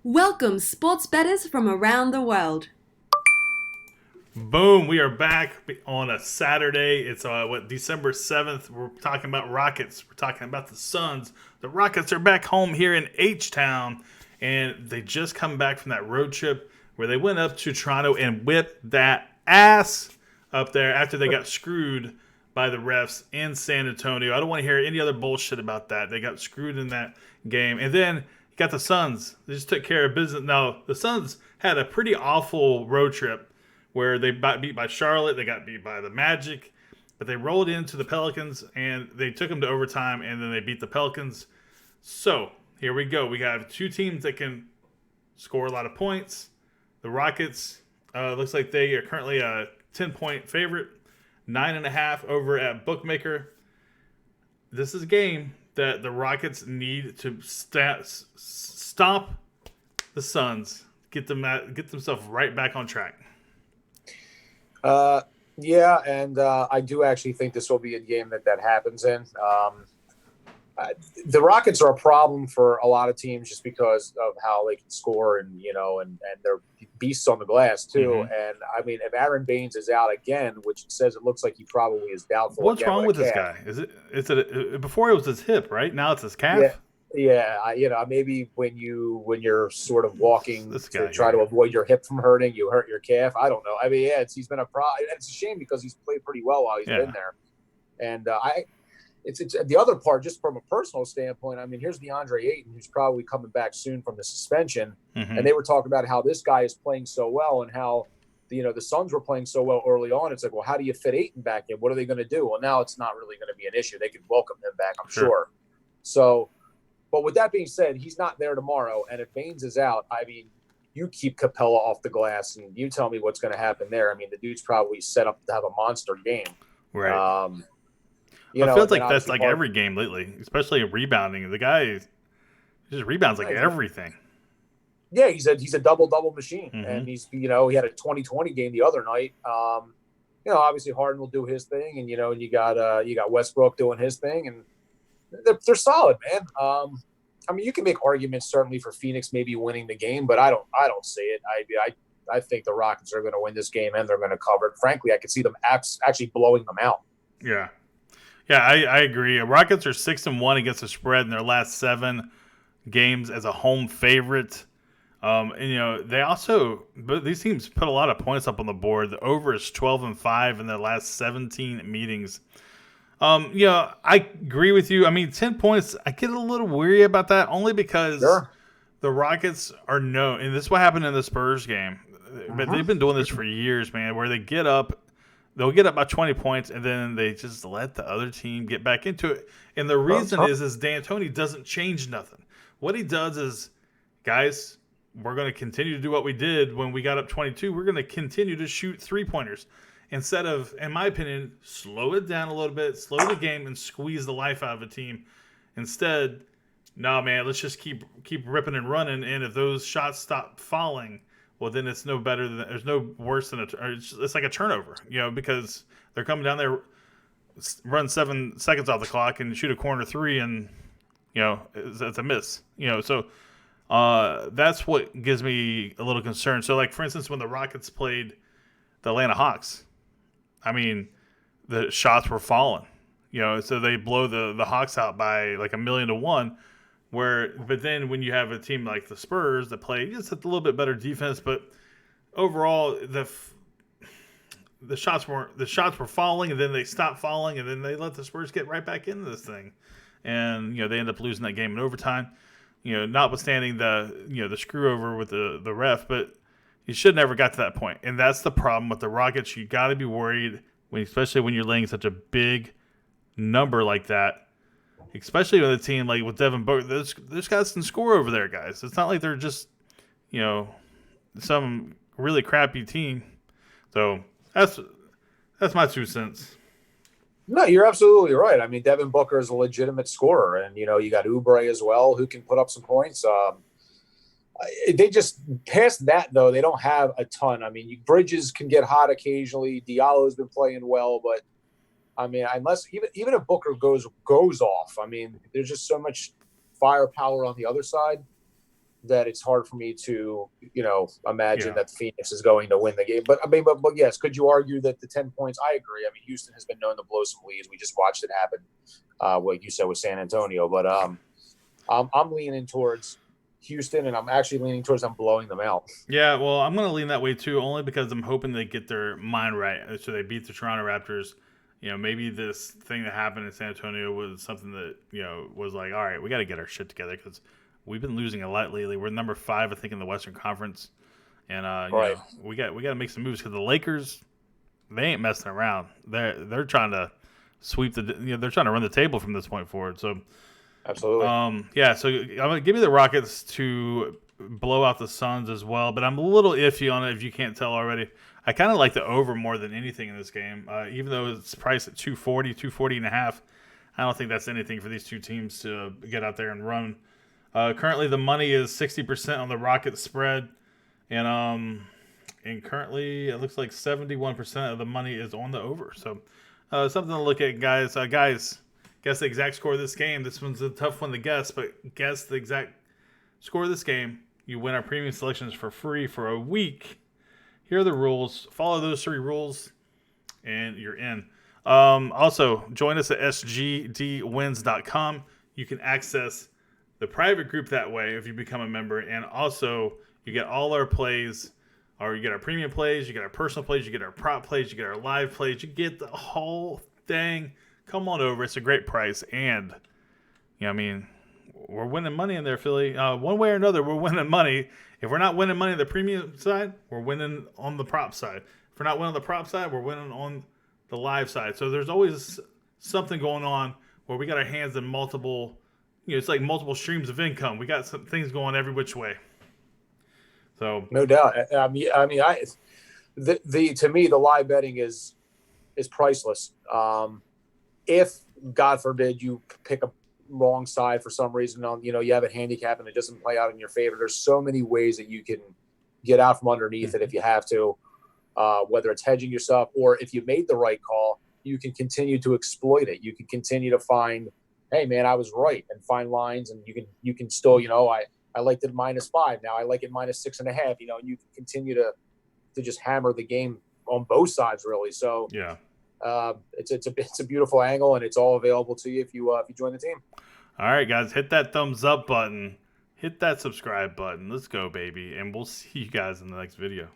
Welcome, sports bettors from around the world. Boom, we are back on a Saturday. It's December 7th. We're talking about Rockets. We're talking about the Suns. The Rockets are back home here in H-Town, and they just come back from that road trip where they went up to Toronto and whipped that ass up there after they got screwed by the refs in San Antonio. I don't want to hear any other bullshit about that. They got screwed in that game. And then you got the Suns. They just took care of business. Now, the Suns had a pretty awful road trip where they got beat by Charlotte, they got beat by the Magic, but they rolled into the Pelicans and they took them to overtime, and then they beat the Pelicans. So here we go. We have two teams that can score a lot of points. The Rockets looks like they are currently a 10-point favorite, 9.5 over at Bookmaker. This is a game that the Rockets need to stop the Suns, get themselves right back on track. Yeah, and I do actually think this will be a game that happens in. The Rockets are a problem for a lot of teams just because of how they can score and they're beasts on the glass too. Mm-hmm. And I mean, if Aaron Baines is out again, which says it looks like he probably is doubtful. What's again wrong with this calf. guy? Is it before it was his hip, right? Now it's his calf. Yeah. Yeah, maybe when you're sort of walking to try to avoid your hip from hurting, you hurt your calf. I don't know. I mean, yeah, he's been a problem. It's a shame because he's played pretty well while he's been there. And it's the other part, just from a personal standpoint. I mean, here's DeAndre Ayton, who's probably coming back soon from the suspension, and they were talking about how this guy is playing so well and how the Suns were playing so well early on. It's like, well, how do you fit Ayton back in? What are they going to do? Well, now it's not really going to be an issue. They could welcome him back, I'm sure. So. But with that being said, he's not there tomorrow. And if Baines is out, I mean, you keep Capella off the glass and you tell me what's going to happen there. I mean, the dude's probably set up to have a monster game. Right. It feels like that's like every game lately, especially rebounding. The guy just rebounds like everything. Yeah, he's a double-double machine. Mm-hmm. And he had a 20-20 game the other night. Obviously Harden will do his thing. And, and you got Westbrook doing his thing. And they're solid, man. I mean, you can make arguments certainly for Phoenix maybe winning the game, but I don't see it. I think the Rockets are going to win this game and they're going to cover it. Frankly, I could see them actually blowing them out. Yeah, I agree. Rockets are 6-1 against the spread in their last 7 games as a home favorite. They also, but these teams put a lot of points up on the board. The over is 12-5 in their last 17 meetings. I agree with you. I mean, 10 points, I get a little weary about that only because the Rockets are known, and this is what happened in the Spurs game. But they've been doing this for years, man, where they'll get up by 20 points, and then they just let the other team get back into it. And the reason is D'Antoni doesn't change nothing. What he does is, guys, we're going to continue to do what we did when we got up 22. We're going to continue to shoot three-pointers. Instead of, in my opinion, slow it down a little bit, slow the game, and squeeze the life out of a team. Instead, no, man, let's just keep ripping and running. And if those shots stop falling, well, then it's no better than, there's no worse than it's like a turnover, because they're coming down there, run 7 seconds off the clock, and shoot a corner three, and it's a miss. So that's what gives me a little concern. So, like for instance, when the Rockets played the Atlanta Hawks. I mean, the shots were falling, so they blow the Hawks out by like 1,000,000-1. But then when you have a team like the Spurs that play just a little bit better defense, but overall the shots were falling, and then they stopped falling, and then they let the Spurs get right back into this thing, and they end up losing that game in overtime. Notwithstanding the screw over with the ref, but. You should never got to that point. And that's the problem with the Rockets. You got to be worried, especially when you're laying such a big number like that, especially with a team like with Devin Booker. Those guys can score over there, guys. It's not like they're just, some really crappy team. So that's my 2 cents. No, you're absolutely right. I mean, Devin Booker is a legitimate scorer. And, you got Oubre as well, who can put up some points. They just past that though. They don't have a ton. I mean, Bridges can get hot occasionally. Diallo's been playing well, but I mean, unless even if Booker goes off, I mean, there's just so much firepower on the other side. that it's hard for me to, imagine that Phoenix is going to win the game. But I mean, but yes, could you argue that the 10 points? I agree. I mean, Houston has been known to blow some leads. We just watched it happen, like you said with San Antonio. But I'm leaning towards Houston, and I'm actually leaning towards them blowing them out. Yeah, well, I'm going to lean that way too, only because I'm hoping they get their mind right. So they beat the Toronto Raptors. Maybe this thing that happened in San Antonio was something that, was like, all right, we got to get our shit together because we've been losing a lot lately. We're number 5, I think, in the Western Conference. And, right. We got to make some moves because the Lakers, they ain't messing around. They're trying to sweep they're trying to run the table from this point forward. So, absolutely. So I'm going to give me the Rockets to blow out the Suns as well, but I'm a little iffy on it if you can't tell already. I kind of like the over more than anything in this game, even though it's priced at 240 and a half. I don't think that's anything for these two teams to get out there and run. Currently, the money is 60% on the Rockets spread, and currently it looks like 71% of the money is on the over. So something to look at, guys. Guys, guess the exact score of this game. This one's a tough one to guess, but guess the exact score of this game. You win our premium selections for free for a week. Here are the rules. Follow those 3 rules, and you're in. Also, join us at sgdwins.com. You can access the private group that way if you become a member, and also you get all our plays, or you get our premium plays, you get our personal plays, you get our prop plays, you get our live plays, you get the whole thing. Come on over. It's a great price, and we're winning money in there, Philly. One way or another, we're winning money. If we're not winning money on the premium side, we're winning on the prop side. If we're not winning on the prop side, we're winning on the live side. So there's always something going on where we got our hands in multiple, it's like multiple streams of income. We got some things going every which way. So no doubt. To me, the live betting is priceless. If God forbid you pick a wrong side for some reason, you have a handicap and it doesn't play out in your favor, there's so many ways that you can get out from underneath it if you have to, whether it's hedging yourself or if you made the right call, you can continue to exploit it. You can continue to find, hey man, I was right, and find lines, and you can still, I liked it -5, now I like it -6.5, and you can continue to just hammer the game on both sides, really. So yeah. It's a beautiful angle, and it's all available to you if you join the team. All right, guys, hit that thumbs up button, hit that subscribe button. Let's go, baby, and we'll see you guys in the next video.